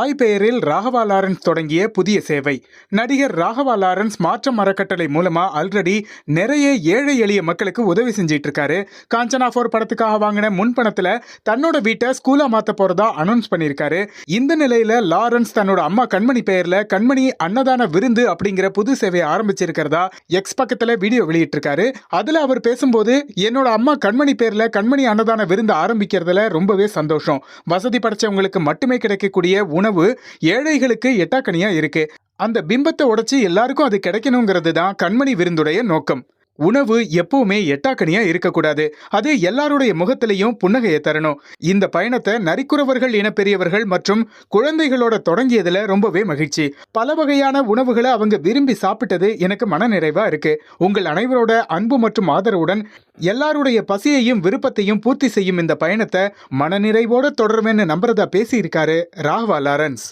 தாய் பெயரில் ராகவா லாரன்ஸ் தொடங்கிய புதிய சேவை. நடிகர் ராகவா லாரன்ஸ் மாற்றம் அறக்கட்டளை மூலமா ஆல்ரெடி நிறைய ஏழை எளிய மக்களுக்கு உதவி செஞ்சிட்டு இருக்காரு. காஞ்சனா 4 படத்துக்காக வாங்கின முன்பணத்துல தன்னோட வீட்டை ஸ்கூலா மாத்த போறதா அனௌன்ஸ் பண்ணியிருக்காரு. இந்த நிலையில லாரன்ஸ் தன்னோட அம்மா கண்மணி பெயர்ல கண்மணி அன்னதான விருந்து அப்படிங்கிற புது சேவையை ஆரம்பிச்சிருக்கிறதா எக்ஸ் பக்கத்துல வீடியோ வெளியிட்டிருக்காரு. அதுல அவர் பேசும்போது, என்னோட அம்மா கண்மணி பேர்ல கண்மணி அன்னதான விருந்து ஆரம்பிக்கிறதுல ரொம்பவே சந்தோஷம். வசதி படைச்சவங்களுக்கு மட்டுமே கிடைக்கக்கூடிய உணவு ஏழைகளுக்கு எட்டாக்கனியா இருக்கு. அந்த பிம்பத்தை உடைச்சு எல்லாருக்கும் அது கிடைக்கணுங்கிறது தான் கண்மணி விருந்துடைய நோக்கம். உணவு எப்பவுமே எட்டாக்கனியா இருக்கக்கூடாது, அது எல்லாருடைய முகத்திலையும் புன்னகையை தரணும். இந்த பயணத்தை நரிக்குறவர்கள் இன பெரியவர்கள் மற்றும் குழந்தைகளோட தொடங்கியதுல ரொம்பவே மகிழ்ச்சி. பல வகையான உணவுகளை அவங்க விரும்பி சாப்பிட்டது எனக்கு மனநிறைவா இருக்கு. உங்கள் அனைவரோட அன்பு மற்றும் ஆதரவுடன் எல்லாருடைய பசியையும் விருப்பத்தையும் பூர்த்தி செய்யும் இந்த பயணத்தை மனநிறைவோட தொடருவேன்னு நம்புறதா பேசியிருக்காரு ராகவா லாரன்ஸ்.